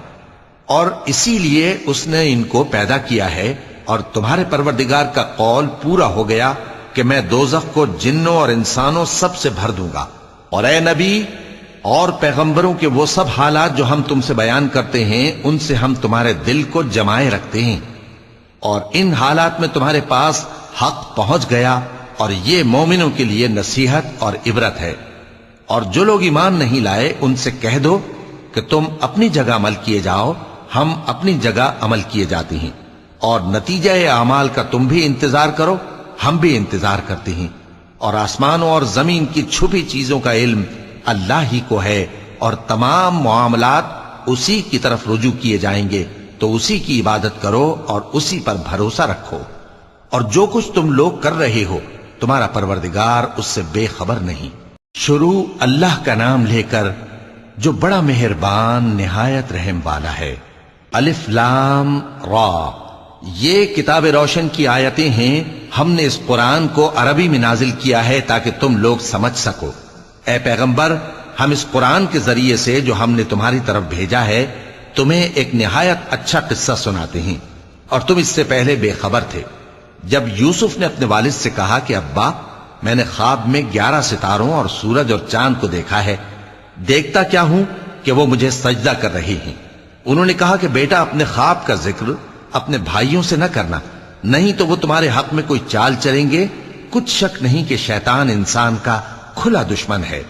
اور اسی لیے اس نے ان کو پیدا کیا ہے اور تمہارے پروردگار کا قول پورا ہو گیا کہ میں دوزخ کو جنوں اور انسانوں سب سے بھر دوں گا۔ اور اے نبی اور پیغمبروں کے وہ سب حالات جو ہم تم سے بیان کرتے ہیں ان سے ہم تمہارے دل کو جمائے رکھتے ہیں، اور ان حالات میں تمہارے پاس حق پہنچ گیا، اور یہ مومنوں کے لیے نصیحت اور عبرت ہے۔ اور جو لوگ ایمان نہیں لائے ان سے کہہ دو کہ تم اپنی جگہ عمل کیے جاؤ، ہم اپنی جگہ عمل کیے جاتے ہیں، اور نتیجہ اعمال کا تم بھی انتظار کرو، ہم بھی انتظار کرتے ہیں۔ اور آسمانوں اور زمین کی چھپی چیزوں کا علم اللہ ہی کو ہے، اور تمام معاملات اسی کی طرف رجوع کیے جائیں گے، تو اسی کی عبادت کرو اور اسی پر بھروسہ رکھو۔ اور جو کچھ تم لوگ کر رہے ہو تمہارا پروردگار اس سے بے خبر نہیں۔ شروع اللہ کا نام لے کر جو بڑا مہربان نہایت رحم والا ہے۔ الف لام را، یہ کتاب روشن کی آیتیں ہیں، ہم نے اس قرآن کو عربی میں نازل کیا ہے تاکہ تم لوگ سمجھ سکو۔ اے پیغمبر، ہم اس قرآن کے ذریعے سے جو ہم نے تمہاری طرف بھیجا ہے تمہیں ایک نہایت اچھا قصہ سناتے ہیں، اور تم اس سے پہلے بے خبر تھے۔ جب یوسف نے اپنے والد سے کہا کہ ابا، میں نے خواب میں 11 ستاروں اور سورج اور چاند کو دیکھا ہے، دیکھتا کیا ہوں کہ وہ مجھے سجدہ کر رہے ہیں۔ انہوں نے کہا کہ بیٹا، اپنے خواب کا ذکر اپنے بھائیوں سے نہ کرنا، نہیں تو وہ تمہارے حق میں کوئی چال چلیں گے۔ کچھ شک نہیں کہ شیطان انسان کا کھلا دشمن ہے،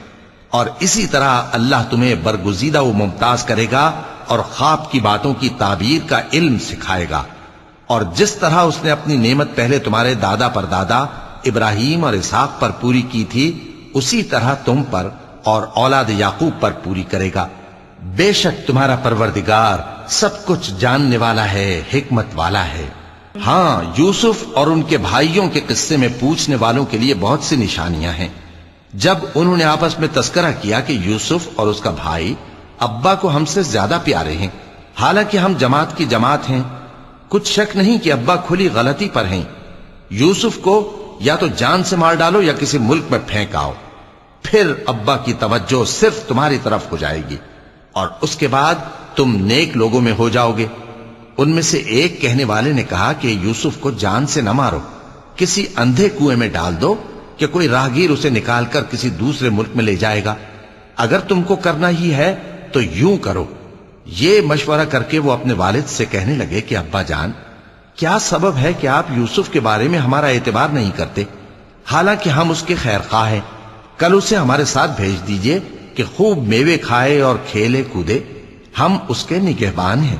اور اسی طرح اللہ تمہیں برگزیدہ و ممتاز کرے گا اور خواب کی باتوں کی تعبیر کا علم سکھائے گا۔ اور جس طرح اس نے اپنی نعمت پہلے تمہارے دادا پر دادا ابراہیم اور اسحاق پر پوری کی تھی، اسی طرح تم پر اور اولاد یعقوب پر پوری کرے گا۔ بے شک تمہارا پروردگار سب کچھ جاننے والا ہے، حکمت والا ہے۔ ہاں، یوسف اور ان کے بھائیوں کے قصے میں پوچھنے والوں کے لیے بہت سی نشانیاں ہیں۔ جب انہوں نے آپس میں تذکرہ کیا کہ یوسف اور اس کا بھائی ابا کو ہم سے زیادہ پیارے ہیں، حالانکہ ہم جماعت کی جماعت ہیں، کچھ شک نہیں کہ ابا کھلی غلطی پر ہیں۔ یوسف کو یا تو جان سے مار ڈالو یا کسی ملک میں پھینک آؤ، پھر ابا کی توجہ صرف تمہاری طرف ہو جائے گی، اور اس کے بعد تم نیک لوگوں میں ہو جاؤ گے۔ ان میں سے ایک کہنے والے نے کہا کہ یوسف کو جان سے نہ مارو، کسی اندھے کنویں میں ڈال دو کہ کوئی راہگیر اسے نکال کر کسی دوسرے ملک میں لے جائے گا۔ اگر تم کو کرنا ہی ہے تو یوں کرو۔ یہ مشورہ کر کے وہ اپنے والد سے کہنے لگے کہ ابا جان، کیا سبب ہے کہ آپ یوسف کے بارے میں ہمارا اعتبار نہیں کرتے، حالانکہ ہم اس کے خیر خواہ ہیں؟ کل اسے ہمارے ساتھ بھیج دیجئے کہ خوب میوے کھائے اور کھیلے کودے، ہم اس کے نگہبان ہیں۔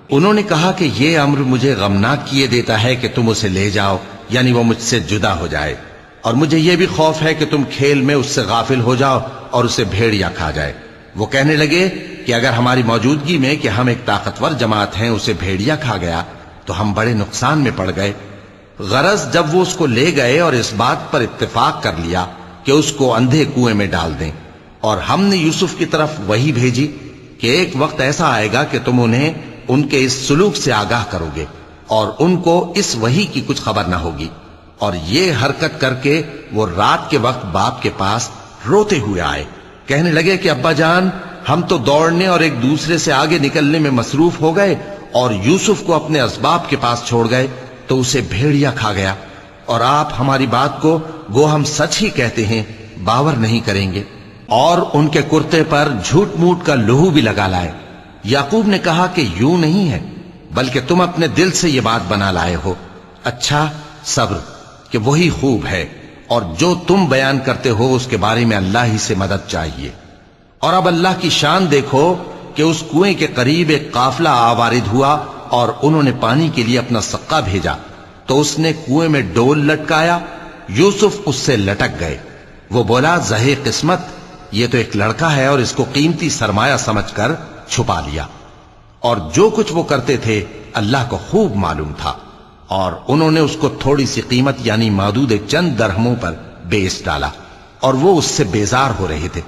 انہوں نے کہا کہ یہ امر مجھے غمناک کیے دیتا ہے کہ تم اسے لے جاؤ، یعنی وہ مجھ سے جدا ہو جائے، اور مجھے یہ بھی خوف ہے کہ تم کھیل میں اس سے غافل ہو جاؤ اور اسے بھیڑیا کھا جائے۔ وہ کہنے لگے کہ اگر ہماری موجودگی میں کہ ہم ایک طاقتور جماعت ہیں اسے بھیڑیا کھا گیا تو ہم بڑے نقصان میں پڑ گئے۔ غرض جب وہ اس کو لے گئے اور اس بات پر اتفاق کر لیا کہ اس کو اندھے کنویں میں ڈال دیں، اور ہم نے یوسف کی طرف وحی بھیجی کہ ایک وقت ایسا آئے گا کہ تم انہیں ان کے اس سلوک سے آگاہ کرو گے، اور ان کو اس وحی کی کچھ خبر نہ ہوگی۔ اور یہ حرکت کر کے وہ رات کے وقت باپ کے پاس روتے ہوئے آئے، کہنے لگے کہ ابا جان، ہم تو دوڑنے اور ایک دوسرے سے آگے نکلنے میں مصروف ہو گئے اور یوسف کو اپنے اسباب کے پاس چھوڑ گئے تو اسے بھیڑیا کھا گیا، اور آپ ہماری بات کو گو ہم سچ ہی کہتے ہیں باور نہیں کریں گے۔ اور ان کے کرتے پر جھوٹ موٹ کا لہو بھی لگا لائے۔ یعقوب نے کہا کہ یوں نہیں ہے، بلکہ تم اپنے دل سے یہ بات بنا لائے ہو۔ اچھا، صبر کہ وہی خوب ہے، اور جو تم بیان کرتے ہو اس کے بارے میں اللہ ہی سے مدد چاہیے۔ اور اب اللہ کی شان دیکھو کہ اس کنویں کے قریب ایک قافلہ آوارد ہوا اور انہوں نے پانی کے لیے اپنا سقا بھیجا، تو اس نے کنویں میں ڈول لٹکایا، یوسف اس سے لٹک گئے۔ وہ بولا، زہے قسمت، یہ تو ایک لڑکا ہے، اور اس کو قیمتی سرمایہ سمجھ کر چھپا لیا۔ اور جو کچھ وہ کرتے تھے اللہ کو خوب معلوم تھا، اور انہوں نے اس کو تھوڑی سی قیمت یعنی معدود چند درہموں پر بیچ ڈالا، اور وہ اس سے بیزار ہو رہے تھے۔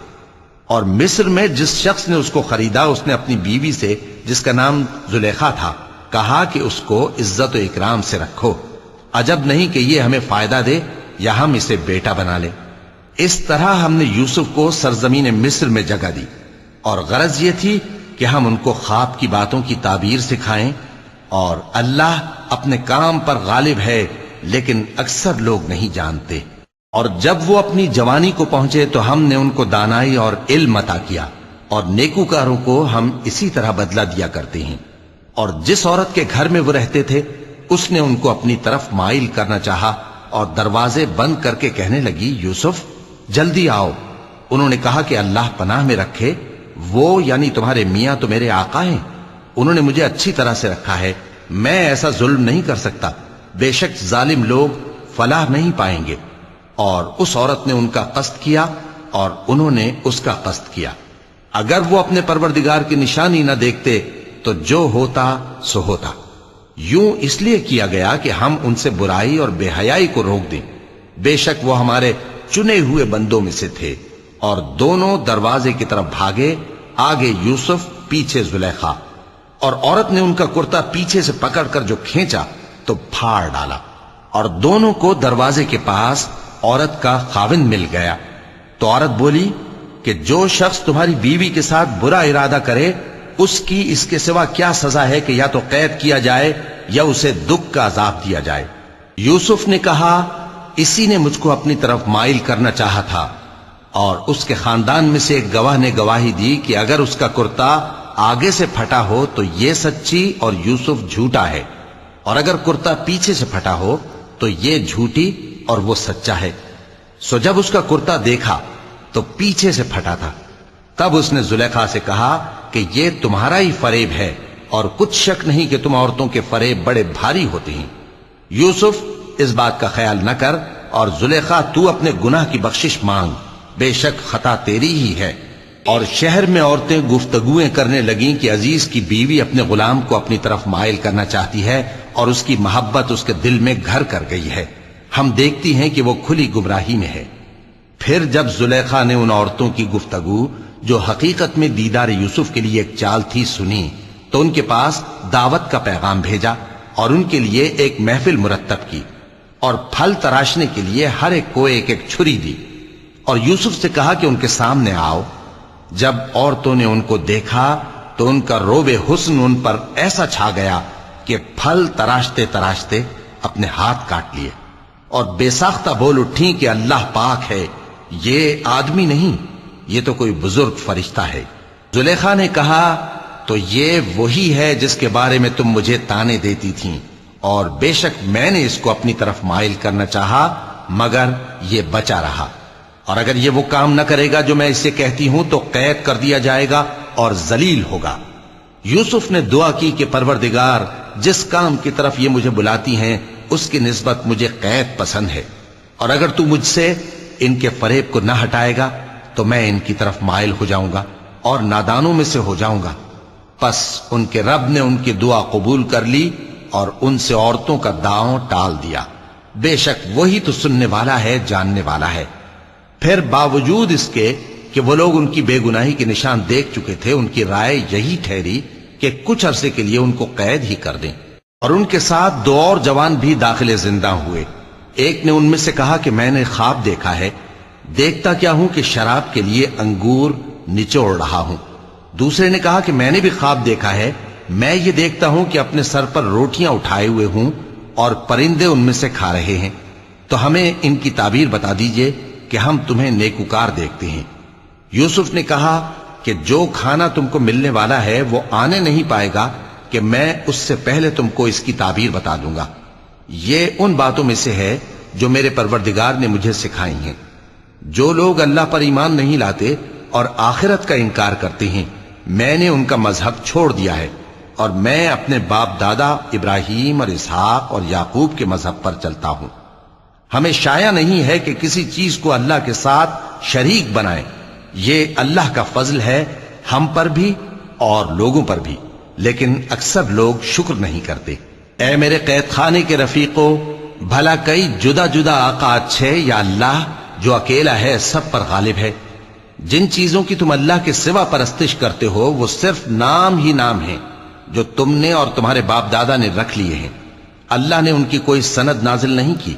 اور مصر میں جس شخص نے اس کو خریدا، اس نے اپنی بیوی سے جس کا نام زلیخا تھا کہا کہ اس کو عزت و اکرام سے رکھو، عجب نہیں کہ یہ ہمیں فائدہ دے یا ہم اسے بیٹا بنا لیں۔ اس طرح ہم نے یوسف کو سرزمین مصر میں جگہ دی، اور غرض یہ تھی کہ ہم ان کو خواب کی باتوں کی تعبیر سکھائیں اور اللہ اپنے کام پر غالب ہے لیکن اکثر لوگ نہیں جانتے۔ اور جب وہ اپنی جوانی کو پہنچے تو ہم نے ان کو دانائی اور علم عطا کیا، اور نیکوکاروں کو ہم اسی طرح بدلہ دیا کرتے ہیں۔ اور جس عورت کے گھر میں وہ رہتے تھے اس نے ان کو اپنی طرف مائل کرنا چاہا اور دروازے بند کر کے کہنے لگی، یوسف جلدی آؤ۔ انہوں نے کہا کہ اللہ پناہ میں رکھے، وہ یعنی تمہارے میاں تو میرے آقا ہیں، انہوں نے مجھے اچھی طرح سے رکھا ہے، میں ایسا ظلم نہیں کر سکتا، بے شک ظالم لوگ فلاح نہیں پائیں گے۔ اور اس عورت نے ان کا قصد کیا اور انہوں نے اس کا قصد کیا۔ اگر وہ اپنے پروردگار کی نشانی نہ دیکھتے تو جو ہوتا سو ہوتا۔ یوں اس لیے کیا گیا کہ ہم ان سے برائی اور بے حیائی کو روک دیں، بے شک وہ ہمارے چنے ہوئے بندوں میں سے تھے۔ اور دونوں دروازے کی طرف بھاگے، آگے یوسف پیچھے زلیخا، اور عورت نے ان کا کرتا پیچھے سے پکڑ کر جو کھینچا تو پھاڑ ڈالا، اور دونوں کو دروازے کے پاس عورت کا خاوند مل گیا۔ تو عورت بولی کہ جو شخص تمہاری بیوی کے ساتھ برا ارادہ کرے اس کی اس کے سوا کیا سزا ہے کہ یا تو قید کیا جائے یا اسے دکھ کا عذاب دیا جائے۔ یوسف نے کہا، اسی نے مجھ کو اپنی طرف مائل کرنا چاہا تھا۔ اور اس کے خاندان میں سے ایک گواہ نے گواہی دی کہ اگر اس کا کرتا آگے سے پھٹا ہو تو یہ سچی اور یوسف جھوٹا ہے، اور اگر کرتا پیچھے سے پھٹا ہو تو یہ جھوٹی اور وہ سچا ہے۔ سو جب اس کا کرتا دیکھا تو پیچھے سے پھٹا تھا، تب اس نے زلیخا سے کہا کہ یہ تمہارا ہی فریب ہے، اور کچھ شک نہیں کہ تم عورتوں کے فریب بڑے بھاری ہوتے ہیں۔ یوسف اس بات کا خیال نہ کر، اور زلیخا تو اپنے گناہ کی بخشش مانگ، بے شک خطا تیری ہی ہے۔ اور شہر میں عورتیں گفتگویں کرنے لگیں کہ عزیز کی بیوی اپنے غلام کو اپنی طرف مائل کرنا چاہتی ہے اور اس کی محبت اس کے دل میں گھر کر گئی ہے، ہم دیکھتی ہیں کہ وہ کھلی گمراہی میں ہے۔ پھر جب زلیخا نے ان عورتوں کی گفتگو جو حقیقت میں دیدار یوسف کے لیے ایک چال تھی سنی تو ان کے پاس دعوت کا پیغام بھیجا اور ان کے لیے ایک محفل مرتب کی، اور پھل تراشنے کے لیے ہر ایک کو ایک ایک چھری دی، اور یوسف سے کہا کہ ان کے سامنے آؤ۔ جب عورتوں نے ان کو دیکھا تو ان کا روب حسن ان پر ایسا چھا گیا کہ پھل تراشتے تراشتے اپنے ہاتھ کاٹ لیے، اور بے ساختہ بول اٹھیں کہ اللہ پاک ہے، یہ آدمی نہیں، یہ تو کوئی بزرگ فرشتہ ہے۔ زلیخا نے کہا، تو یہ وہی ہے جس کے بارے میں تم مجھے تانے دیتی تھیں، اور بے شک میں نے اس کو اپنی طرف مائل کرنا چاہا مگر یہ بچا رہا، اور اگر یہ وہ کام نہ کرے گا جو میں اسے کہتی ہوں تو قید کر دیا جائے گا اور ذلیل ہوگا۔ یوسف نے دعا کی کہ پروردگار، جس کام کی طرف یہ مجھے بلاتی ہیں اس کی نسبت مجھے قید پسند ہے، اور اگر تو مجھ سے ان کے فریب کو نہ ہٹائے گا تو میں ان کی طرف مائل ہو جاؤں گا اور نادانوں میں سے ہو جاؤں گا۔ پس ان کے رب نے ان کی دعا قبول کر لی اور ان سے عورتوں کا داؤں ٹال دیا، بے شک وہی تو سننے والا ہے، جاننے والا ہے۔ پھر باوجود اس کے کہ وہ لوگ ان کی بے گناہی کے نشان دیکھ چکے تھے، ان کی رائے یہی ٹھہری کہ کچھ عرصے کے لیے ان کو قید ہی کر دیں، اور ان کے ساتھ دو اور جوان بھی داخل زندہ ہوئے۔ ایک نے ان میں سے کہا کہ میں نے خواب دیکھا ہے، دیکھتا کیا ہوں کہ شراب کے لیے انگور نچوڑ رہا ہوں۔ دوسرے نے کہا کہ میں نے بھی خواب دیکھا ہے، میں یہ دیکھتا ہوں کہ اپنے سر پر روٹیاں اٹھائے ہوئے ہوں اور پرندے ان میں سے کھا رہے ہیں، تو ہمیں ان کی تعبیر بتا دیجئے کہ ہم تمہیں نیکوکار دیکھتے ہیں۔ یوسف نے کہا کہ جو کھانا تم کو ملنے والا ہے وہ آنے نہیں پائے گا کہ میں اس سے پہلے تم کو اس کی تعبیر بتا دوں گا۔ یہ ان باتوں میں سے ہے جو میرے پروردگار نے مجھے سکھائی ہیں۔ جو لوگ اللہ پر ایمان نہیں لاتے اور آخرت کا انکار کرتے ہیں، میں نے ان کا مذہب چھوڑ دیا ہے، اور میں اپنے باپ دادا ابراہیم اور اسحاق اور یعقوب کے مذہب پر چلتا ہوں۔ ہمیں شایع نہیں ہے کہ کسی چیز کو اللہ کے ساتھ شریک بنائیں، یہ اللہ کا فضل ہے ہم پر بھی اور لوگوں پر بھی، لیکن اکثر لوگ شکر نہیں کرتے۔ اے میرے قید خانے کے رفیقو، بھلا کئی جدا جدا آقا اچھے یا اللہ جو اکیلا ہے سب پر غالب ہے؟ جن چیزوں کی تم اللہ کے سوا پرستش کرتے ہو وہ صرف نام ہی نام ہیں جو تم نے اور تمہارے باپ دادا نے رکھ لیے ہیں، اللہ نے ان کی کوئی سند نازل نہیں کی۔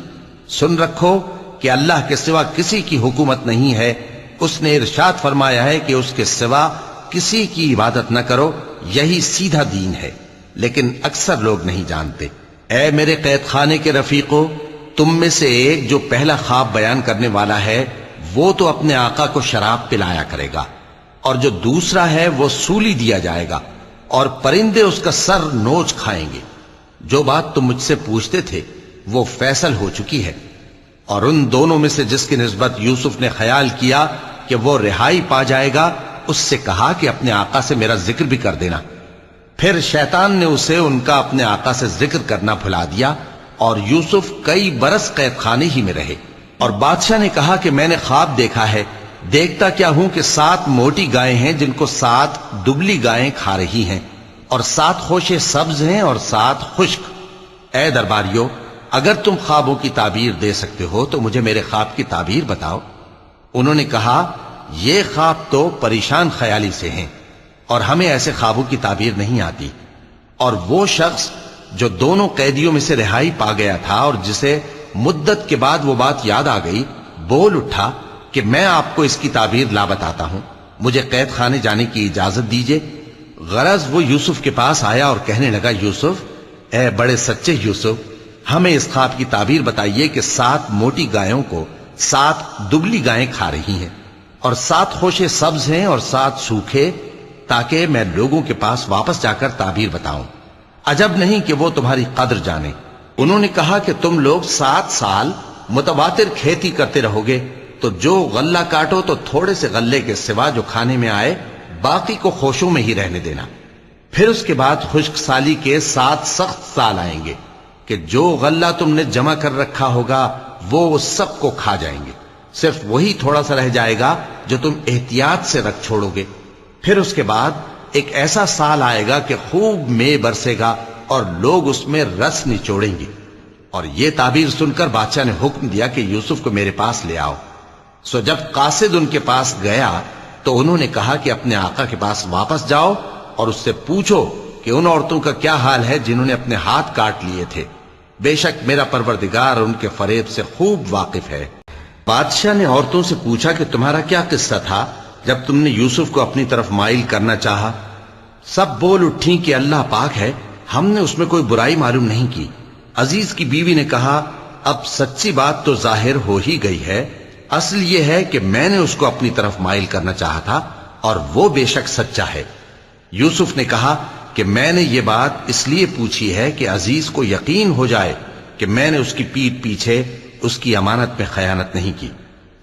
سن رکھو کہ اللہ کے سوا کسی کی حکومت نہیں ہے، اس نے ارشاد فرمایا ہے کہ اس کے سوا کسی کی عبادت نہ کرو، یہی سیدھا دین ہے۔ لیکن اکثر لوگ نہیں جانتے۔ اے میرے قید خانے کے رفیقو، تم میں سے ایک جو پہلا خواب بیان کرنے والا ہے وہ تو اپنے آقا کو شراب پلایا کرے گا، اور جو دوسرا ہے وہ سولی دیا جائے گا اور پرندے اس کا سر نوچ کھائیں گے۔ جو بات تم مجھ سے پوچھتے تھے وہ فیصل ہو چکی ہے، اور ان دونوں میں سے جس کی نسبت یوسف نے خیال کیا کہ وہ رہائی پا جائے گا، اس سے کہا کہ اپنے آقا سے میرا ذکر بھی کر دینا۔ پھر شیطان نے اسے ان کا اپنے آقا سے ذکر کرنا بھلا دیا، اور یوسف کئی برس قید خانے ہی میں رہے۔ اور بادشاہ نے کہا کہ میں نے خواب دیکھا ہے، دیکھتا کیا ہوں کہ 7 موٹی گائیں ہیں جن کو 7 دبلی گائیں کھا رہی ہیں، اور 7 خوشے سبز ہیں اور 7 خشک۔ اے درباریو، اگر تم خوابوں کی تعبیر دے سکتے ہو تو مجھے میرے خواب کی تعبیر بتاؤ۔ انہوں نے کہا، یہ خواب تو پریشان خیالی سے ہیں اور ہمیں ایسے خوابوں کی تعبیر نہیں آتی۔ اور وہ شخص جو دونوں قیدیوں میں سے رہائی پا گیا تھا اور جسے مدت کے بعد وہ بات یاد آ گئی، بول اٹھا کہ میں آپ کو اس کی تعبیر لا بتاتا ہوں، مجھے قید خانے جانے کی اجازت دیجئے۔ غرض وہ یوسف کے پاس آیا اور کہنے لگا، یوسف، اے بڑے سچے یوسف، ہمیں اس خواب کی تعبیر بتائیے کہ 7 موٹی گایوں کو 7 دبلی گائیں کھا رہی ہیں، اور 7 خوشے سبز ہیں اور 7 سوکھے، تاکہ میں لوگوں کے پاس واپس جا کر تعبیر بتاؤں۔ عجب نہیں کہ وہ تمہاری قدر جانے۔ انہوں نے کہا کہ تم لوگ 7 سال متواتر کھیتی کرتے رہو گے، تو جو غلہ کاٹو تو تھوڑے سے غلے کے سوا جو کھانے میں آئے باقی کو خوشوں میں ہی رہنے دینا۔ پھر اس کے بعد خشک سالی کے 7 سخت سال آئیں گے کہ جو غلہ تم نے جمع کر رکھا ہوگا وہ سب کو کھا جائیں گے، صرف وہی تھوڑا سا رہ جائے گا جو تم احتیاط سے رکھ چھوڑو گے۔ پھر اس کے بعد ایک ایسا سال آئے گا کہ خوب مے برسے گا اور لوگ اس میں رس نچوڑیں گے۔ اور یہ تعبیر سن کر بادشاہ نے حکم دیا کہ یوسف کو میرے پاس لے آؤ۔ سو جب قاصد ان کے پاس گیا تو انہوں نے کہا کہ اپنے آقا کے پاس واپس جاؤ اور اس سے پوچھو کہ ان عورتوں کا کیا حال ہے جنہوں نے اپنے ہاتھ کاٹ لیے تھے، بے شک میرا پروردگار ان کے فریب سے خوب واقف ہے۔ بادشاہ نے عورتوں سے پوچھا کہ تمہارا کیا قصہ تھا جب تم نے یوسف کو اپنی طرف مائل کرنا چاہا؟ سب بول اٹھیں کہ اللہ پاک ہے، ہم نے اس میں کوئی برائی معلوم نہیں کی۔ عزیز کی بیوی نے کہا، اب سچی بات تو ظاہر ہو ہی گئی ہے، اصل یہ ہے کہ میں نے اس کو اپنی طرف مائل کرنا چاہا تھا اور وہ بے شک سچا ہے۔ یوسف نے کہا کہ میں نے یہ بات اس لیے پوچھی ہے کہ عزیز کو یقین ہو جائے کہ میں نے اس کی پیٹھ پیچھے اس کی امانت میں خیانت نہیں کی،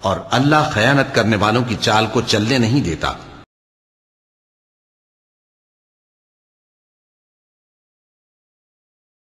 اور اللہ خیانت کرنے والوں کی چال کو چلنے نہیں دیتا۔